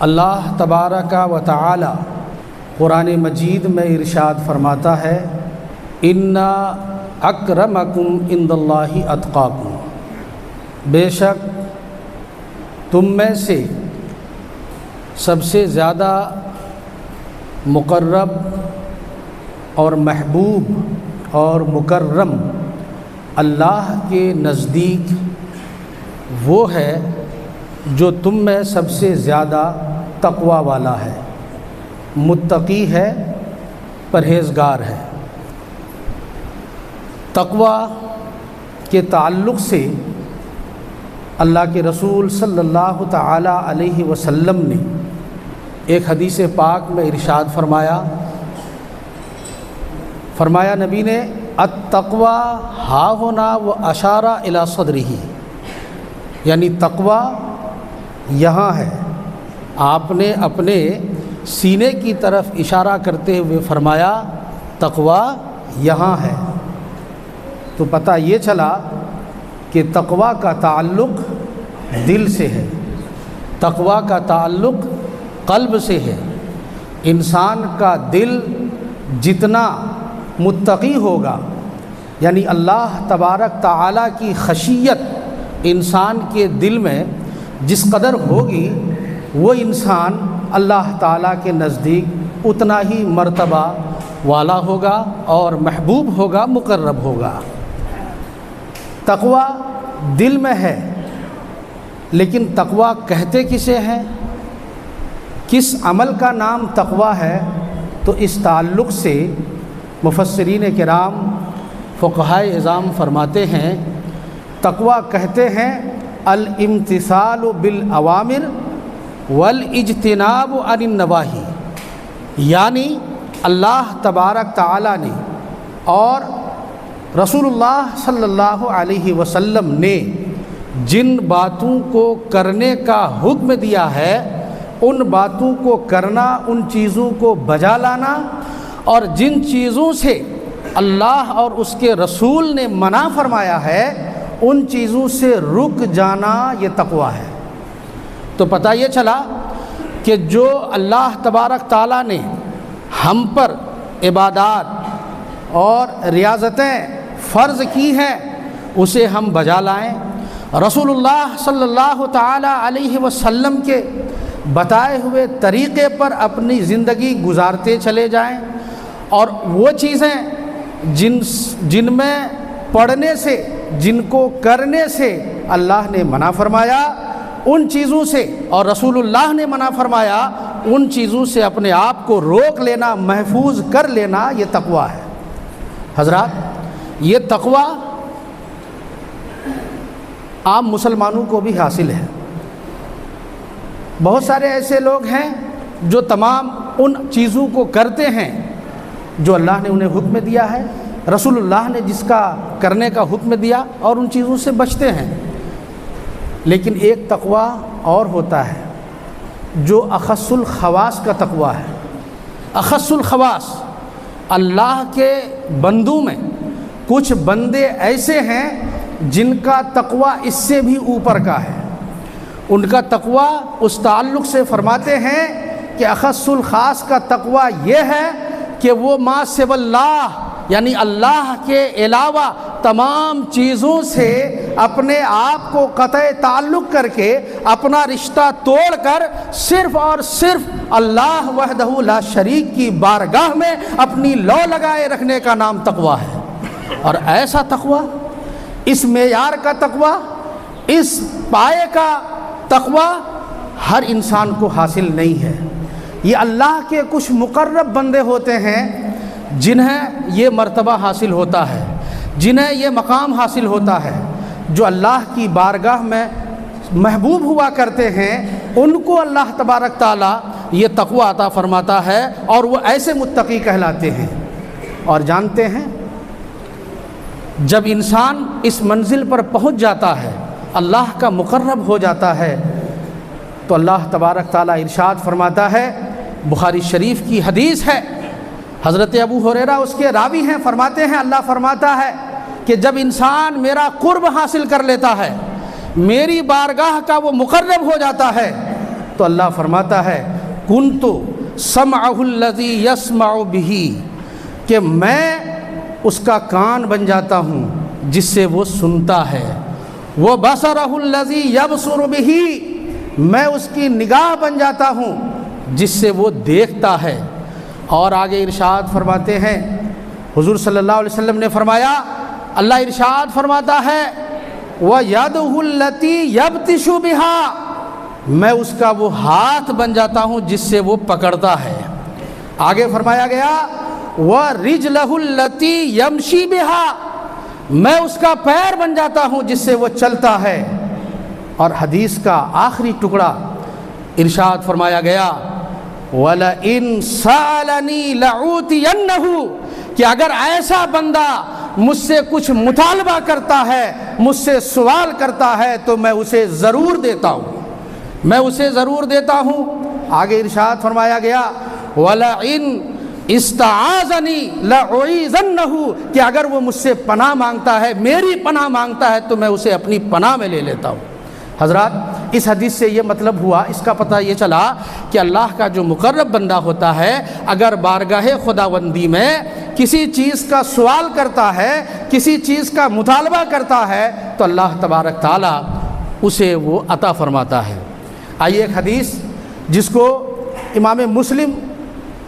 اللہ تبارک و تعالی قرآن مجید میں ارشاد فرماتا ہے ان اکرمکم عند اللہ اتقاکم، بے شک تم میں سے سب سے زیادہ مقرب اور محبوب اور مکرم اللہ کے نزدیک وہ ہے جو تم میں سب سے زیادہ تقوی والا ہے، متقی ہے، پرہیزگار ہے۔ تقوی کے تعلق سے اللہ کے رسول صلی اللہ تعالی علیہ وسلم نے ایک حدیث پاک میں ارشاد فرمایا نبی نے التقوی ہاہنا و اشارہ الی صدرہ، یعنی تقوی یہاں ہے۔ آپ نے اپنے سینے کی طرف اشارہ کرتے ہوئے فرمایا تقوی یہاں ہے۔ تو پتہ یہ چلا کہ تقوی کا تعلق دل سے ہے، تقوی کا تعلق قلب سے ہے۔ انسان کا دل جتنا متقی ہوگا، یعنی اللہ تبارک تعالیٰ کی خشیت انسان کے دل میں جس قدر ہوگی، وہ انسان اللہ تعالیٰ کے نزدیک اتنا ہی مرتبہ والا ہوگا اور محبوب ہوگا، مقرب ہوگا۔ تقوی دل میں ہے، لیکن تقوی کہتے کسے ہیں، کس عمل کا نام تقوی ہے؟ تو اس تعلق سے مفسرین کرام فقہائے اعظام فرماتے ہیں تقوی کہتے ہیں الامتثال بالاوامر والاجتناب عن النواہی، یعنی اللہ تبارک تعالی نے اور رسول اللہ صلی اللہ علیہ وسلم نے جن باتوں کو کرنے کا حکم دیا ہے ان باتوں کو کرنا، ان چیزوں کو بجا لانا، اور جن چیزوں سے اللہ اور اس کے رسول نے منع فرمایا ہے ان چیزوں سے رک جانا، یہ تقوی ہے۔ تو پتہ یہ چلا کہ جو اللہ تبارک تعالیٰ نے ہم پر عبادات اور ریاضتیں فرض کی ہیں اسے ہم بجا لائیں، رسول اللہ صلی اللہ تعالیٰ علیہ وسلم کے بتائے ہوئے طریقے پر اپنی زندگی گزارتے چلے جائیں، اور وہ چیزیں جن میں پڑھنے سے، جن کو کرنے سے اللہ نے منع فرمایا ان چیزوں سے، اور رسول اللہ نے منع فرمایا ان چیزوں سے اپنے آپ کو روک لینا، محفوظ کر لینا، یہ تقوی ہے۔ حضرات، یہ تقوی عام مسلمانوں کو بھی حاصل ہے۔ بہت سارے ایسے لوگ ہیں جو تمام ان چیزوں کو کرتے ہیں جو اللہ نے انہیں حکم دیا ہے، رسول اللہ نے جس کا کرنے کا حکم دیا، اور ان چیزوں سے بچتے ہیں۔ لیکن ایک تقوی اور ہوتا ہے جو اخص الخواص کا تقوی ہے۔ اخص الخواص، اللہ کے بندوں میں کچھ بندے ایسے ہیں جن کا تقوی اس سے بھی اوپر کا ہے۔ ان کا تقوی اس تعلق سے فرماتے ہیں کہ اخص الخاص کا تقوی یہ ہے کہ وہ ما سوی اللہ، یعنی اللہ کے علاوہ تمام چیزوں سے اپنے آپ کو قطع تعلق کر کے، اپنا رشتہ توڑ کر صرف اور صرف اللہ وحدہ لا شریک کی بارگاہ میں اپنی لو لگائے رکھنے کا نام تقوی ہے۔ اور ایسا تقوی، اس معیار کا تقوی، اس پائے کا تقوی ہر انسان کو حاصل نہیں ہے۔ یہ اللہ کے کچھ مقرب بندے ہوتے ہیں جنہیں یہ مرتبہ حاصل ہوتا ہے، جنہیں یہ مقام حاصل ہوتا ہے، جو اللہ کی بارگاہ میں محبوب ہوا کرتے ہیں، ان کو اللہ تبارک تعالیٰ یہ تقوی عطا فرماتا ہے اور وہ ایسے متقی کہلاتے ہیں۔ اور جانتے ہیں جب انسان اس منزل پر پہنچ جاتا ہے، اللہ کا مقرب ہو جاتا ہے، تو اللہ تبارک تعالیٰ ارشاد فرماتا ہے، بخاری شریف کی حدیث ہے، حضرت ابو ہریرہ اس کے راوی ہیں، فرماتے ہیں اللہ فرماتا ہے کہ جب انسان میرا قرب حاصل کر لیتا ہے، میری بارگاہ کا وہ مقرب ہو جاتا ہے، تو اللہ فرماتا ہے کنت سمعہ الذی یسمع بہ، کہ میں اس کا کان بن جاتا ہوں جس سے وہ سنتا ہے، وہ بصرہ الذی یبصر بہ، میں اس کی نگاہ بن جاتا ہوں جس سے وہ دیکھتا ہے۔ اور آگے ارشاد فرماتے ہیں حضور صلی اللہ علیہ وسلم نے فرمایا، اللہ ارشاد فرماتا ہے وَيَدُهُ الَّتِي يَبْطِشُ بِهَا، میں اس کا وہ ہاتھ بن جاتا ہوں جس سے وہ پکڑتا ہے۔ آگے فرمایا گیا وَرِجْلَهُ الَّتِي يَمْشِي بِهَا، میں اس کا پیر بن جاتا ہوں جس سے وہ چلتا ہے۔ اور حدیث کا آخری ٹکڑا ارشاد فرمایا گیا وَلَئِن سَأَلَنِي لَأُوتِيَنَّهُ، کہ اگر ایسا بندہ مجھ سے کچھ مطالبہ کرتا ہے، مجھ سے سوال کرتا ہے تو میں اسے ضرور دیتا ہوں، میں اسے ضرور دیتا ہوں۔ آگے ارشاد فرمایا گیا وَلَئِن استعاذنی لأعیذنہ، کہ اگر وہ مجھ سے پناہ مانگتا ہے، میری پناہ مانگتا ہے تو میں اسے اپنی پناہ میں لے لیتا ہوں۔ حضرات، اس حدیث سے یہ مطلب ہوا، اس کا پتہ یہ چلا کہ اللہ کا جو مقرب بندہ ہوتا ہے اگر بارگاہ خداوندی میں کسی چیز کا سوال کرتا ہے، کسی چیز کا مطالبہ کرتا ہے تو اللہ تبارک تعالیٰ اسے وہ عطا فرماتا ہے۔ آئیے ایک حدیث جس کو امام مسلم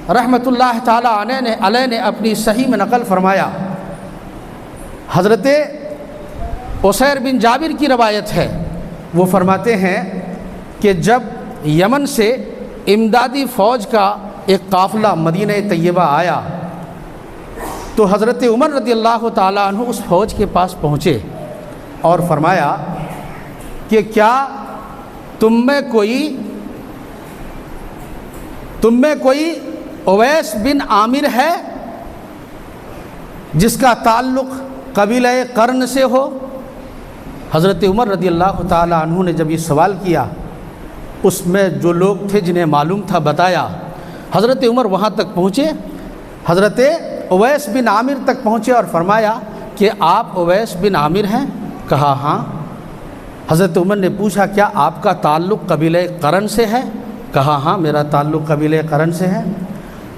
رحمۃ اللہ تعالیٰ علیہ نے اپنی صحیح میں نقل فرمایا، حضرت عسیر بن جابر کی روایت ہے، وہ فرماتے ہیں کہ جب یمن سے امدادی فوج کا ایک قافلہ مدینہ طیبہ آیا تو حضرت عمر رضی اللہ تعالیٰ عنہ اس فوج کے پاس پہنچے اور فرمایا کہ کیا تم میں کوئی اویس بن عامر ہے جس کا تعلق قبیلہ قرن سے ہو؟ حضرت عمر رضی اللہ تعالیٰ عنہ نے جب یہ سوال کیا، اس میں جو لوگ تھے جنہیں معلوم تھا بتایا، حضرت عمر وہاں تک پہنچے، حضرت اویس بن عامر تک پہنچے اور فرمایا کہ آپ اویس بن عامر ہیں؟ کہا ہاں۔ حضرت عمر نے پوچھا کیا آپ کا تعلق قبیلہ قرن سے ہے؟ کہا ہاں، میرا تعلق قبیلہ قرن سے ہے۔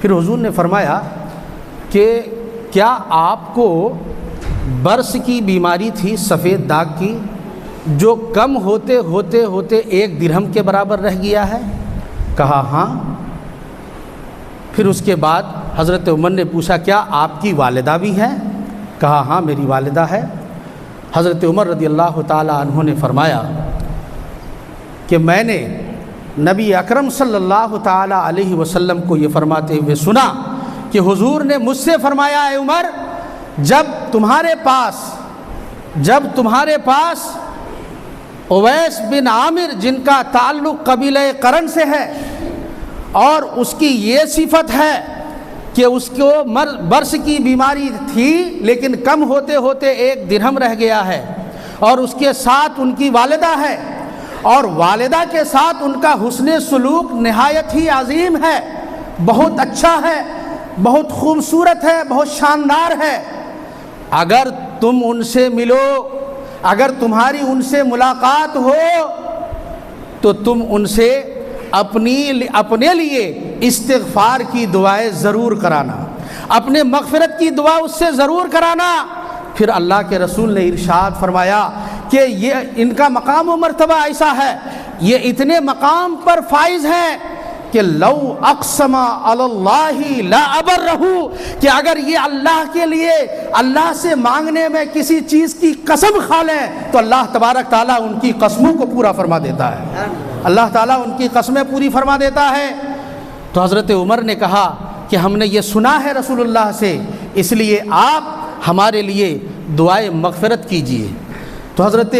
پھر حضور نے فرمایا کہ کیا آپ کو برس کی بیماری تھی، سفید داغ کی، جو کم ہوتے ہوتے ہوتے 1 درہم کے برابر رہ گیا ہے؟ کہا ہاں۔ پھر اس کے بعد حضرت عمر نے پوچھا کیا آپ کی والدہ بھی ہیں؟ کہا ہاں، میری والدہ ہے۔ حضرت عمر رضی اللہ تعالیٰ عنہ نے فرمایا کہ میں نے نبی اکرم صلی اللہ تعالیٰ علیہ وسلم کو یہ فرماتے ہوئے سنا کہ حضور نے مجھ سے فرمایا اے عمر، جب تمہارے پاس اویس بن عامر جن کا تعلق قبیلہ قرن سے ہے اور اس کی یہ صفت ہے کہ اس کو برس کی بیماری تھی لیکن کم ہوتے ہوتے 1 درہم رہ گیا ہے، اور اس کے ساتھ ان کی والدہ ہے، اور والدہ کے ساتھ ان کا حسن سلوک نہایت ہی عظیم ہے، بہت اچھا ہے، بہت خوبصورت ہے، بہت شاندار ہے، اگر تم ان سے ملو، اگر تمہاری ان سے ملاقات ہو تو تم ان سے اپنے لیے استغفار کی دعائیں ضرور کرانا، اپنے مغفرت کی دعا اس سے ضرور کرانا۔ پھر اللہ کے رسول نے ارشاد فرمایا کہ یہ ان کا مقام و مرتبہ ایسا ہے، یہ اتنے مقام پر فائز ہیں کہ لو اقسم علی اللہ لا ابرہ، کہ اگر یہ اللہ کے لیے اللہ سے مانگنے میں کسی چیز کی قسم کھا لیں تو اللہ تبارک تعالیٰ ان کی قسموں کو پورا فرما دیتا ہے، اللہ تعالیٰ ان کی قسمیں پوری فرما دیتا ہے۔ تو حضرت عمر نے کہا کہ ہم نے یہ سنا ہے رسول اللہ سے، اس لیے آپ ہمارے لیے دعائے مغفرت کیجیے۔ تو حضرت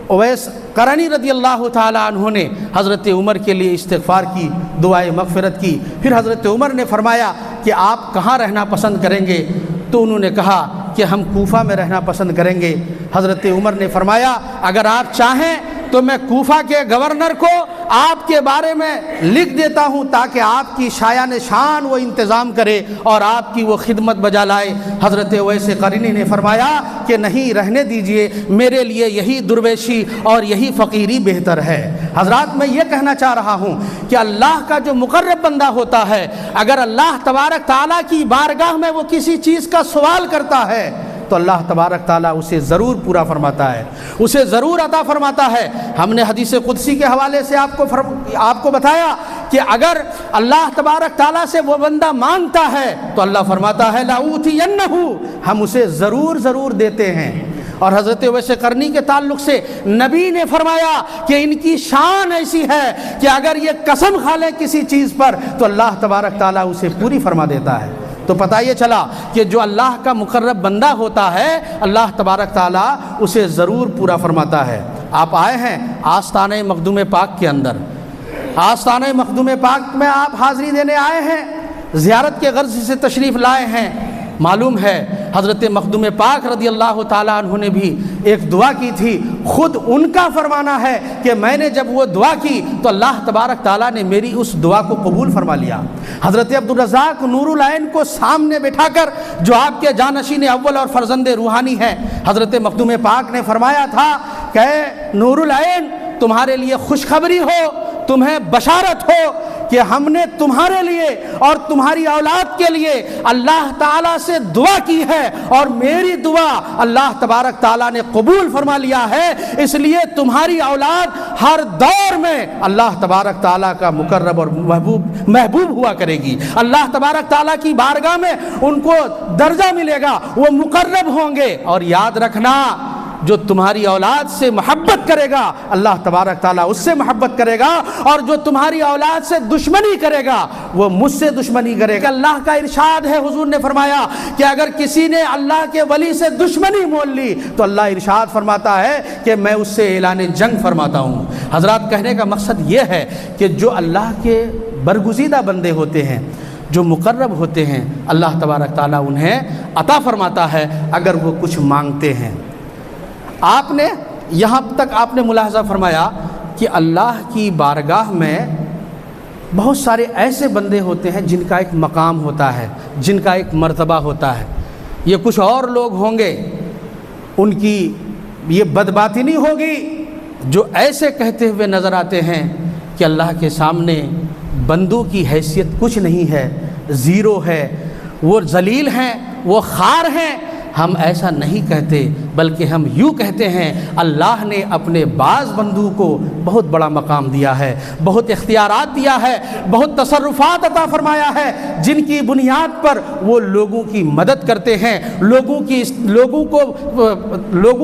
اویس قرنی رضی اللہ تعالیٰ عنہ نے حضرت عمر کے لیے استغفار کی، دعائے مغفرت کی۔ پھر حضرت عمر نے فرمایا کہ آپ کہاں رہنا پسند کریں گے؟ تو انہوں نے کہا کہ ہم کوفہ میں رہنا پسند کریں گے۔ حضرت عمر نے فرمایا اگر آپ چاہیں تو میں کوفہ کے گورنر کو آپ کے بارے میں لکھ دیتا ہوں تاکہ آپ کی شایان شان وہ انتظام کرے اور آپ کی وہ خدمت بجا لائے۔ حضرت اویس قرنی نے فرمایا کہ نہیں، رہنے دیجئے، میرے لیے یہی درویشی اور یہی فقیری بہتر ہے۔ حضرات، میں یہ کہنا چاہ رہا ہوں کہ اللہ کا جو مقرب بندہ ہوتا ہے، اگر اللہ تبارک تعالیٰ کی بارگاہ میں وہ کسی چیز کا سوال کرتا ہے تو اللہ تبارک تعالیٰ اسے ضرور پورا فرماتا ہے، اسے ضرور عطا فرماتا ہے۔ ہم نے حدیث قدسی کے حوالے سے آپ کو بتایا کہ اگر اللہ تبارک تعالیٰ سے وہ بندہ مانگتا ہے تو اللہ فرماتا ہے لَأُوتِيَنَّهُ، ہم اسے ضرور دیتے ہیں۔ اور حضرت اویس قرنی کے تعلق سے نبی نے فرمایا کہ ان کی شان ایسی ہے کہ اگر یہ قسم کھا لیں کسی چیز پر تو اللہ تبارک تعالیٰ اسے پوری فرما دیتا ہے۔ تو پتہ یہ چلا کہ جو اللہ کا مقرب بندہ ہوتا ہے اللہ تبارک تعالیٰ اسے ضرور پورا فرماتا ہے۔ آپ آئے ہیں آستانہ مخدوم پاک کے اندر، آستانہ مخدوم پاک میں آپ حاضری دینے آئے ہیں، زیارت کے غرض سے تشریف لائے ہیں۔ معلوم ہے حضرت مخدوم پاک رضی اللہ تعالیٰ عنہ نے بھی ایک دعا کی تھی، خود ان کا فرمانا ہے کہ میں نے جب وہ دعا کی تو اللہ تبارک تعالیٰ نے میری اس دعا کو قبول فرما لیا۔ حضرت عبدالرزاق نور العین کو سامنے بٹھا کر، جو آپ کے جانشین اول اور فرزند روحانی ہیں، حضرت مخدوم پاک نے فرمایا تھا کہ نور العین، تمہارے لیے خوشخبری ہو، تمہیں بشارت ہو کہ ہم نے تمہارے لیے اور تمہاری اولاد کے لیے اللہ تعالیٰ سے دعا کی ہے اور میری دعا اللہ تبارک تعالیٰ نے قبول فرما لیا ہے، اس لیے تمہاری اولاد ہر دور میں اللہ تبارک تعالیٰ کا مقرب اور محبوب ہوا کرے گی۔ اللہ تبارک تعالیٰ کی بارگاہ میں ان کو درجہ ملے گا، وہ مقرب ہوں گے۔ اور یاد رکھنا، جو تمہاری اولاد سے محبت کرے گا اللہ تبارک تعالیٰ اس سے محبت کرے گا، اور جو تمہاری اولاد سے دشمنی کرے گا وہ مجھ سے دشمنی کرے گا۔ اللہ کا ارشاد ہے، حضور نے فرمایا کہ اگر کسی نے اللہ کے ولی سے دشمنی مول لی تو اللہ ارشاد فرماتا ہے کہ میں اس سے اعلان جنگ فرماتا ہوں۔ حضرات، کہنے کا مقصد یہ ہے کہ جو اللہ کے برگزیدہ بندے ہوتے ہیں، جو مقرب ہوتے ہیں، اللہ تبارک تعالیٰ انہیں عطا فرماتا ہے اگر وہ کچھ مانگتے ہیں۔ آپ نے یہاں تک آپ نے ملاحظہ فرمایا کہ اللہ کی بارگاہ میں بہت سارے ایسے بندے ہوتے ہیں جن کا ایک مقام ہوتا ہے، جن کا ایک مرتبہ ہوتا ہے۔ یہ کچھ اور لوگ ہوں گے، ان کی یہ بدباطنی ہوگی جو ایسے کہتے ہوئے نظر آتے ہیں کہ اللہ کے سامنے بندوں کی حیثیت کچھ نہیں ہے، زیرو ہے، وہ ذلیل ہیں، وہ خار ہیں۔ ہم ایسا نہیں کہتے، بلکہ ہم یوں کہتے ہیں اللہ نے اپنے بعض بندوں کو بہت بڑا مقام دیا ہے، بہت اختیارات دیا ہے، بہت تصرفات عطا فرمایا ہے، جن کی بنیاد پر وہ لوگوں کی مدد کرتے ہیں، لوگوں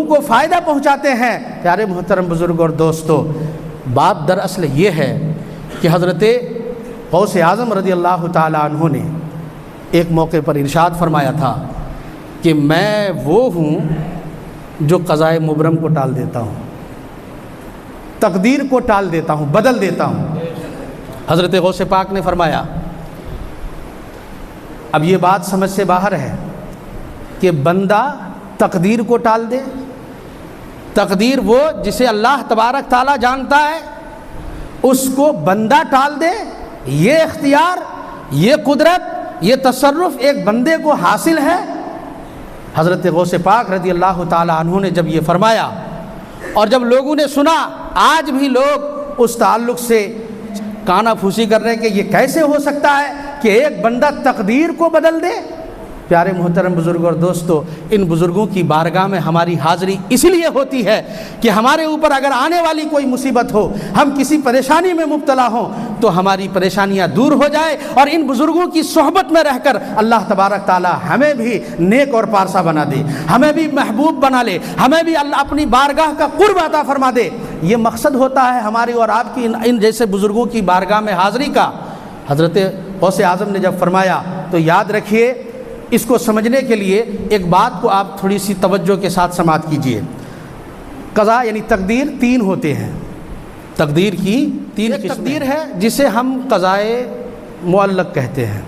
کو فائدہ پہنچاتے ہیں۔ پیارے محترم بزرگ اور دوستو، بات دراصل یہ ہے کہ حضرت غوث اعظم رضی اللہ تعالیٰ عنہ نے ایک موقع پر ارشاد فرمایا تھا کہ میں وہ ہوں جو قضائے مبرم کو ٹال دیتا ہوں، تقدیر کو ٹال دیتا ہوں، بدل دیتا ہوں۔ حضرت غوث پاک نے فرمایا، اب یہ بات سمجھ سے باہر ہے کہ بندہ تقدیر کو ٹال دے۔ تقدیر وہ جسے اللہ تبارک تعالیٰ جانتا ہے، اس کو بندہ ٹال دے۔ یہ اختیار، یہ قدرت، یہ تصرف ایک بندے کو حاصل ہے۔ حضرت غوث پاک رضی اللہ تعالیٰ عنہ نے جب یہ فرمایا اور جب لوگوں نے سنا، آج بھی لوگ اس تعلق سے کانا پھوسی کر رہے ہیں کہ یہ کیسے ہو سکتا ہے کہ ایک بندہ تقدیر کو بدل دے۔ پیارے محترم بزرگ اور دوستو، ان بزرگوں کی بارگاہ میں ہماری حاضری اس لیے ہوتی ہے کہ ہمارے اوپر اگر آنے والی کوئی مصیبت ہو، ہم کسی پریشانی میں مبتلا ہوں تو ہماری پریشانیاں دور ہو جائے، اور ان بزرگوں کی صحبت میں رہ کر اللہ تبارک تعالی ہمیں بھی نیک اور پارسا بنا دے، ہمیں بھی محبوب بنا لے، ہمیں بھی اللہ اپنی بارگاہ کا قرب عطا فرما دے۔ یہ مقصد ہوتا ہے ہماری اور آپ کی ان جیسے بزرگوں کی بارگاہ میں حاضری کا۔ حضرت غوث اعظم نے جب فرمایا تو یاد رکھیے، اس کو سمجھنے کے لیے ایک بات کو آپ تھوڑی سی توجہ کے ساتھ سماعت کیجئے۔ قضا یعنی تقدیر تین ہوتے ہیں، تقدیر کی تین قسمیں۔ تقدیر ہے جسے ہم قضائے معلق کہتے ہیں۔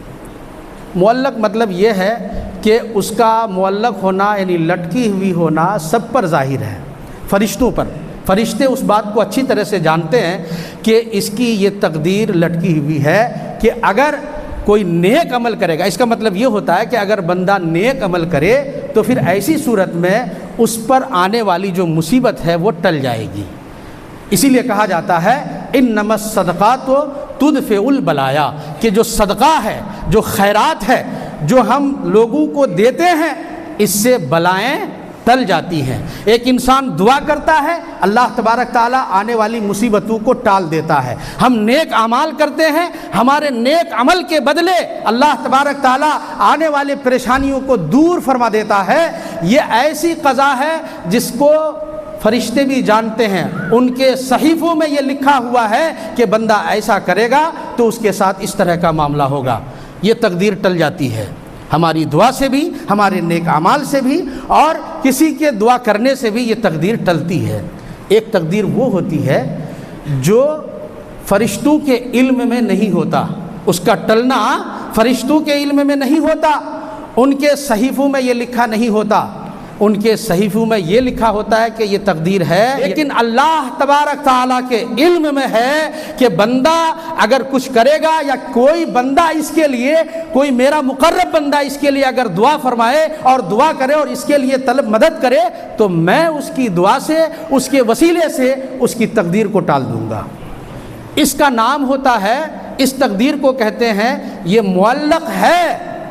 معلق مطلب یہ ہے کہ اس کا معلق ہونا یعنی لٹکی ہوئی ہونا سب پر ظاہر ہے، فرشتوں پر، فرشتے اس بات کو اچھی طرح سے جانتے ہیں کہ اس کی یہ تقدیر لٹکی ہوئی ہے کہ اگر کوئی نیک عمل کرے گا، اس کا مطلب یہ ہوتا ہے کہ اگر بندہ نیک عمل کرے تو پھر ایسی صورت میں اس پر آنے والی جو مصیبت ہے وہ ٹل جائے گی۔ اسی لیے کہا جاتا ہے انما الصدقات تدفع البلایا، کہ جو صدقہ ہے، جو خیرات ہے، جو ہم لوگوں کو دیتے ہیں، اس سے بلائیں ٹل جاتی ہیں۔ ایک انسان دعا کرتا ہے، اللہ تبارک تعالیٰ آنے والی مصیبتوں کو ٹال دیتا ہے۔ ہم نیک اعمال کرتے ہیں، ہمارے نیک عمل کے بدلے اللہ تبارک تعالیٰ آنے والے پریشانیوں کو دور فرما دیتا ہے۔ یہ ایسی قضا ہے جس کو فرشتے بھی جانتے ہیں، ان کے صحیفوں میں یہ لکھا ہوا ہے کہ بندہ ایسا کرے گا تو اس کے ساتھ اس طرح کا معاملہ ہوگا۔ یہ تقدیر ٹل جاتی ہے، ہماری دعا سے بھی، ہمارے نیک اعمال سے بھی، اور کسی کے دعا کرنے سے بھی یہ تقدیر ٹلتی ہے۔ ایک تقدیر وہ ہوتی ہے جو فرشتوں کے علم میں نہیں ہوتا، اس کا ٹلنا فرشتوں کے علم میں نہیں ہوتا، ان کے صحیفوں میں یہ لکھا نہیں ہوتا، ان کے صحیفوں میں یہ لکھا ہوتا ہے کہ یہ تقدیر ہے، لیکن اللہ تبارک تعالیٰ کے علم میں ہے کہ بندہ اگر کچھ کرے گا، یا کوئی بندہ اس کے لیے، کوئی میرا مقرب بندہ اس کے لیے اگر دعا فرمائے اور دعا کرے اور اس کے لیے طلب مدد کرے تو میں اس کی دعا سے، اس کے وسیلے سے اس کی تقدیر کو ٹال دوں گا۔ اس کا نام ہوتا ہے، اس تقدیر کو کہتے ہیں، یہ معلق ہے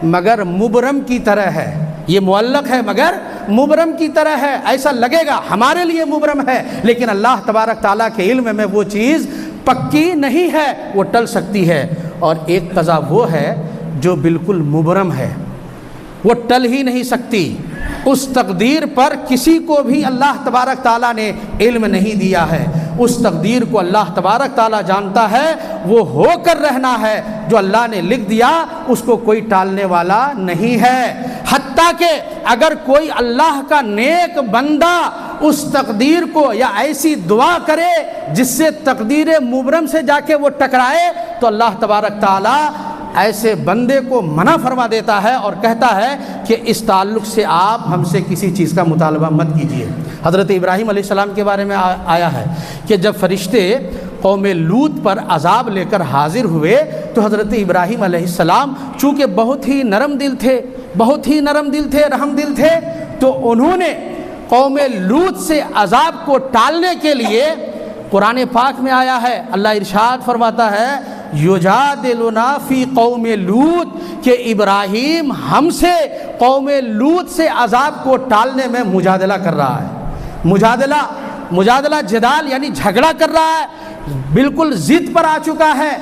مگر مبرم کی طرح ہے۔ یہ معلق ہے مگر مبرم کی طرح ہے، ایسا لگے گا ہمارے لیے مبرم ہے، لیکن اللہ تبارک تعالیٰ کے علم میں وہ چیز پکی نہیں ہے، وہ ٹل سکتی ہے۔ اور ایک قضا وہ ہے جو بالکل مبرم ہے، وہ ٹل ہی نہیں سکتی، اس تقدیر پر کسی کو بھی اللہ تبارک تعالیٰ نے علم نہیں دیا ہے، اس تقدیر کو اللہ تبارک تعالیٰ جانتا ہے، وہ ہو کر رہنا ہے، جو اللہ نے لکھ دیا اس کو کوئی ٹالنے والا نہیں ہے۔ حتیٰ کہ اگر کوئی اللہ کا نیک بندہ اس تقدیر کو یا ایسی دعا کرے جس سے تقدیر مبرم سے جا کے وہ ٹکرائے تو اللہ تبارک تعالیٰ ایسے بندے کو منع فرما دیتا ہے اور کہتا ہے کہ اس تعلق سے آپ ہم سے کسی چیز کا مطالبہ مت کیجیے۔ حضرت ابراہیم علیہ السلام کے بارے میں آیا ہے کہ جب فرشتے قوم لوط پر عذاب لے کر حاضر ہوئے تو حضرت ابراہیم علیہ السلام چونکہ بہت ہی نرم دل تھے، بہت ہی نرم دل تھے، رحم دل تھے، تو انہوں نے قوم لوط سے عذاب کو ٹالنے کے لیے، قرآن پاک میں آیا ہے، اللہ ارشاد فرماتا ہے یجادلنا فی قوم لوط، کہ ابراہیم ہم سے قوم لوط سے عذاب کو ٹالنے میں مجادلہ کر رہا ہے۔ مجادلہ جدال یعنی جھگڑا کر رہا ہے، بالکل ضد پر آ چکا ہے۔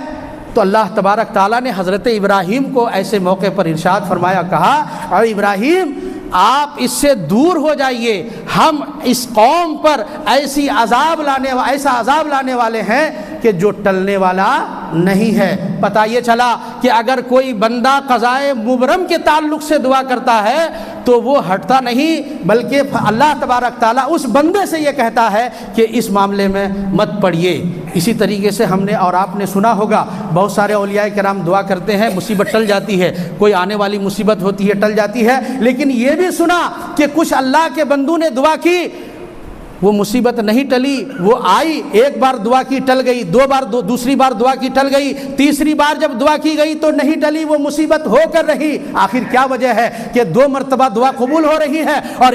تو اللہ تبارک تعالیٰ نے حضرت ابراہیم کو ایسے موقع پر ارشاد فرمایا، کہا اور ابراہیم آپ اس سے دور ہو جائیے، ہم اس قوم پر ایسا عذاب لانے والے ہیں کہ جو ٹلنے والا نہیں ہے۔ پتہ یہ چلا کہ اگر کوئی بندہ قضائے مبرم کے تعلق سے دعا کرتا ہے تو وہ ہٹتا نہیں، بلکہ اللہ تبارک تعالیٰ اس بندے سے یہ کہتا ہے کہ اس معاملے میں مت پڑیے۔ اسی طریقے سے ہم نے اور آپ نے سنا ہوگا، بہت سارے اولیاء کرام دعا کرتے ہیں، مصیبت ٹل جاتی ہے، کوئی آنے والی مصیبت ہوتی ہے ٹل جاتی ہے، لیکن یہ بھی سنا کہ کچھ اللہ کے بندوں نے دعا کی، وہ مصیبت نہیں ٹلی، وہ آئی، ایک بار دعا کی ٹل گئی، دوسری بار دعا کی ٹل گئی، تیسری بار جب دعا کی گئی تو نہیں ٹلی، وہ مصیبت ہو کر رہی۔ آخر کیا وجہ ہے کہ 2 مرتبہ دعا قبول ہو رہی ہے اور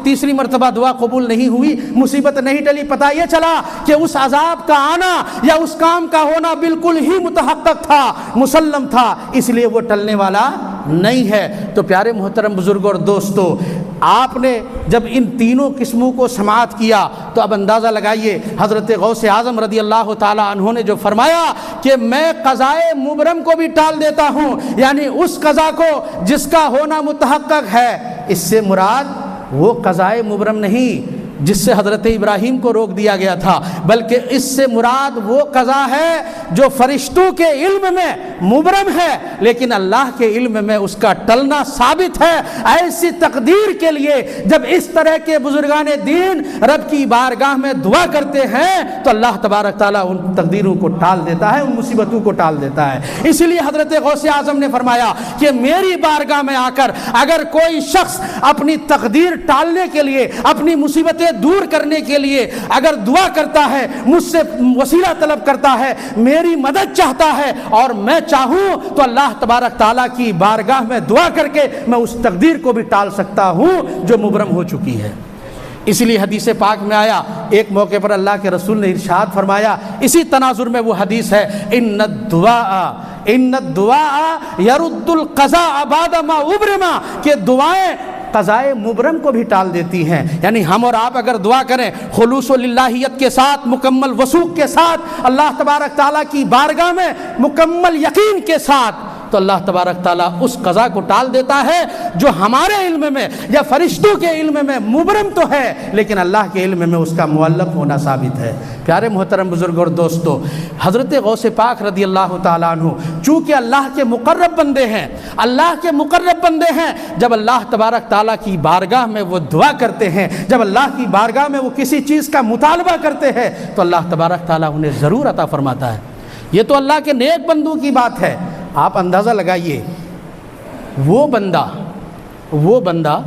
تیسری مرتبہ دعا قبول نہیں ہوئی، مصیبت نہیں ٹلی؟ پتہ یہ چلا کہ اس عذاب کا آنا یا اس کام کا ہونا بالکل ہی متحقق تھا، مسلم تھا، اس لیے وہ ٹلنے والا نہیں ہے۔ تو پیارے محترم بزرگوں اور دوستو، آپ نے جب ان تینوں قسموں کو سماعت کیا تو اب اندازہ لگائیے حضرت غوث اعظم رضی اللہ تعالیٰ عنہ نے جو فرمایا کہ میں قضائے مبرم کو بھی ٹال دیتا ہوں، یعنی اس قضا کو جس کا ہونا متحقق ہے، اس سے مراد وہ قضائے مبرم نہیں جس سے حضرت ابراہیم کو روک دیا گیا تھا، بلکہ اس سے مراد وہ قضا ہے جو فرشتوں کے علم میں مبرم ہے، لیکن اللہ کے علم میں اس کا ٹلنا ثابت ہے۔ ایسی تقدیر کے لیے جب اس طرح کے بزرگان دین رب کی بارگاہ میں دعا کرتے ہیں تو اللہ تبارک تعالیٰ ان تقدیروں کو ٹال دیتا ہے، ان مصیبتوں کو ٹال دیتا ہے۔ اسی لیے حضرت غوث اعظم نے فرمایا کہ میری بارگاہ میں آ کر اگر کوئی شخص اپنی تقدیر ٹالنے کے لیے، اپنی مصیبتیں دور کرنے کے لیے اگر دعا کرتا ہے، مجھ سے وسیلہ طلب کرتا ہے، میری مدد چاہتا ہے، اور میں چاہوں تو اللہ تبارک تعالیٰ کی بارگاہ میں دعا کر کے میں اس تقدیر کو بھی ٹال سکتا ہوں جو مبرم ہو چکی ہے۔ اس لیے حدیث پاک میں آیا، ایک موقع پر اللہ کے رسول نے ارشاد فرمایا، اسی تناظر میں وہ حدیث ہے، ان الدعاء يرد القضاء بعد ما ابرما، کہ دعائیں قضائے مبرم کو بھی ٹال دیتی ہیں۔ یعنی ہم اور آپ اگر دعا کریں خلوص و للہیت کے ساتھ، مکمل وثوق کے ساتھ، اللہ تبارک تعالیٰ کی بارگاہ میں مکمل یقین کے ساتھ، تو اللہ تبارک تعالیٰ اس قضا کو ٹال دیتا ہے جو ہمارے علم میں یا فرشتوں کے علم میں مبرم تو ہے، لیکن اللہ کے علم میں اس کا معلق ہونا ثابت ہے۔ پیارے محترم بزرگ اور دوستو، حضرت غوث پاک رضی اللہ تعالیٰ عنہ چونکہ اللہ کے مقرب بندے ہیں، اللہ کے مقرب بندے ہیں، جب اللہ تبارک تعالیٰ کی بارگاہ میں وہ دعا کرتے ہیں، جب اللہ کی بارگاہ میں وہ کسی چیز کا مطالبہ کرتے ہیں تو اللہ تبارک تعالیٰ انہیں ضرور عطا فرماتا ہے۔ یہ تو اللہ کے نیک بندوں کی بات ہے۔ آپ اندازہ لگائیے، وہ بندہ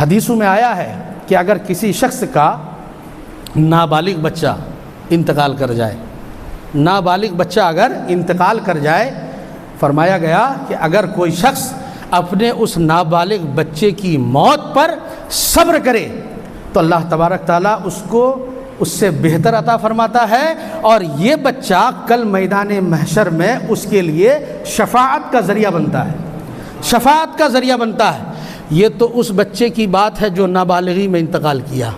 حدیثوں میں آیا ہے کہ اگر کسی شخص کا نابالغ بچہ انتقال کر جائے، نابالغ بچہ اگر انتقال کر جائے، فرمایا گیا کہ اگر کوئی شخص اپنے اس نابالغ بچے کی موت پر صبر کرے تو اللہ تبارک تعالیٰ اس کو اس سے بہتر عطا فرماتا ہے، اور یہ بچہ کل میدان محشر میں اس کے لیے شفاعت کا ذریعہ بنتا ہے، شفاعت کا ذریعہ بنتا ہے۔ یہ تو اس بچے کی بات ہے جو نابالغی میں انتقال کیا۔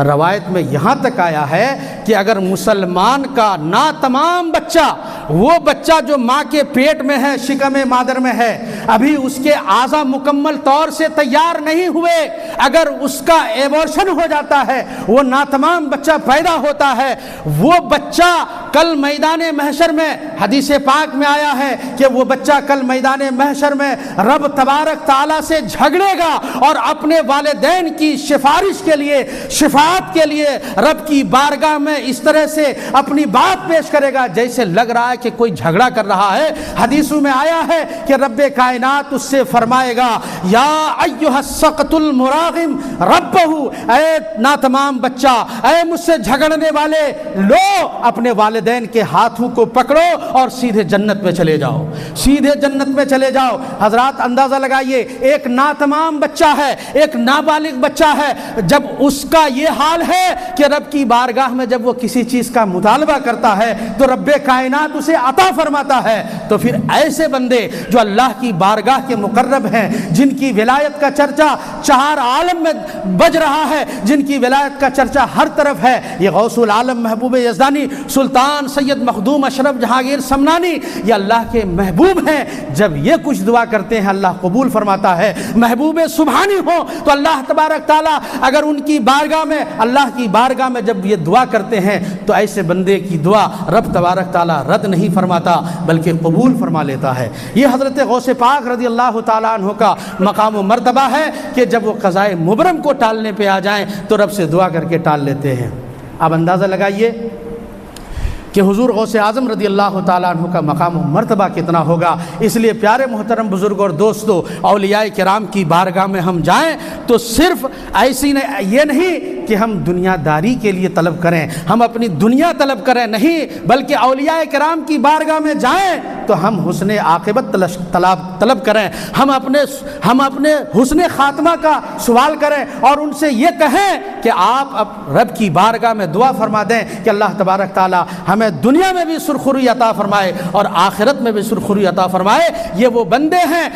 روایت میں یہاں تک آیا ہے کہ اگر مسلمان کا ناتمام بچہ، وہ بچہ جو ماں کے پیٹ میں ہے، شکم مادر میں ہے، ابھی اس کے اعضاء مکمل طور سے تیار نہیں ہوئے، اگر اس کا ایبورشن ہو جاتا ہے، وہ ناتمام بچہ پیدا ہوتا ہے، وہ بچہ کل میدان محشر میں، حدیث پاک میں آیا ہے کہ وہ بچہ کل میدان محشر میں رب تبارک تعالیٰ سے جھگڑے گا اور اپنے والدین کی سفارش کے لیے، شفاعت کے لیے رب کی بارگاہ میں اس طرح سے اپنی بات پیش کرے گا جیسے لگ رہا ہے کہ کوئی جھگڑا کر رہا ہے۔ حدیثوں میں آیا ہے کہ رب کائنات اس سے فرمائے گا، یا ایھا السقط المراغم ربہ، اے ناتمام بچہ، اے مجھ سے جھگڑنے والے، لو اپنے والدین کے ہاتھوں کو پکڑو اور سیدھے جنت میں چلے جاؤ، سیدھے جنت میں چلے جاؤ۔ حضرات اندازہ لگائیے، ایک ناتمام بچہ ہے، ایک نابالغ بچہ ہے، جب اس کا یہ حال ہے کہ رب کی بارگاہ میں جب وہ کسی چیز کا مطالبہ کرتا ہے تو رب کائنات اسے عطا فرماتا ہے، تو پھر ایسے بندے جو اللہ کی بارگاہ کے مقرب ہیں، جن کی ولایت کا چرچا چار عالم میں بج رہا ہے، جن کی ولایت کا چرچا ہر طرف ہے، یہ غوث العالم محبوب یزدانی سلطان سید مخدوم اشرف جہانگیر سمنانی، یہ اللہ کے محبوب ہیں۔ جب یہ کچھ دعا کرتے ہیں اللہ قبول فرماتا ہے۔ محبوب سبحانی ہو تو اللہ تبارک تعالیٰ اگر ان کی بارگاہ میں، اللہ کی بارگاہ میں جب یہ دعا کرتے ہیں تو ایسے بندے کی دعا رب تبارک تعالیٰ رد نہیں فرماتا بلکہ قبول فرما لیتا ہے۔ یہ حضرت غوث پاک رضی اللہ تعالیٰ عنہ کا مقام و مرتبہ ہے کہ جب وہ قضائے مبرم کو ٹالنے پہ آ جائیں تو رب سے دعا کر کے ٹال لیتے ہیں۔ اب اندازہ لگائیے کہ حضور غوث اعظم رضی اللہ تعالیٰ عنہ کا مقام و مرتبہ کتنا ہوگا۔ اس لیے پیارے محترم بزرگ اور دوستو، اولیاء کرام کی بارگاہ میں ہم جائیں تو صرف ایسی یہ نہیں کہ ہم دنیا داری کے لیے طلب کریں، ہم اپنی دنیا طلب کریں، نہیں، بلکہ اولیاء کرام کی بارگاہ میں جائیں تو ہم حسن عاقبت طلب کریں، ہم اپنے حسن خاتمہ کا سوال کریں اور ان سے یہ کہیں کہ آپ رب کی بارگاہ میں دعا فرما دیں کہ اللہ تبارک تعالیٰ ہمیں دنیا میں بھی سرخروی عطا فرمائے اور آخرت میں بھی سرخروی عطا فرمائے۔ یہ وہ بندے ہیں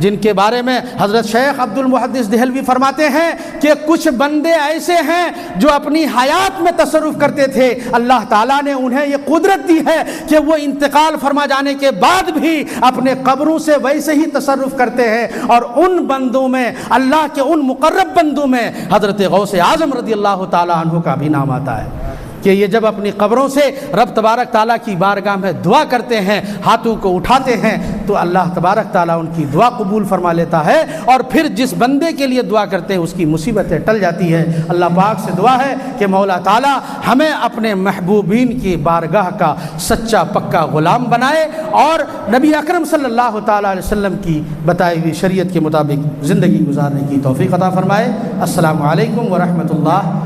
جن کے بارے میں حضرت شیخ عبد المحدث دہلوی فرماتے ہیں کہ کچھ بندے ایسے ہیں جو اپنی حیات میں تصرف کرتے تھے، اللہ تعالیٰ نے انہیں یہ قدرت دی ہے کہ وہ انتقال فرما جانے کے بعد بھی اپنے قبروں سے ویسے ہی تصرف کرتے ہیں، اور ان بندوں میں، اللہ کے ان مقرب بندوں میں حضرت غوث اعظم رضی اللہ تعالیٰ عنہ کا بھی نام آتا ہے۔ کہ یہ جب اپنی قبروں سے رب تبارک تعالیٰ کی بارگاہ میں دعا کرتے ہیں، ہاتھوں کو اٹھاتے ہیں، تو اللہ تبارک تعالیٰ ان کی دعا قبول فرما لیتا ہے، اور پھر جس بندے کے لیے دعا کرتے ہیں اس کی مصیبتیں ٹل جاتی ہے۔ اللہ پاک سے دعا ہے کہ مولا تعالیٰ ہمیں اپنے محبوبین کی بارگاہ کا سچا پکا غلام بنائے، اور نبی اکرم صلی اللہ تعالیٰ علیہ وسلم کی بتائی ہوئی شریعت کے مطابق زندگی گزارنے کی توفیق عطا فرمائے۔ السلام علیکم ورحمۃ اللہ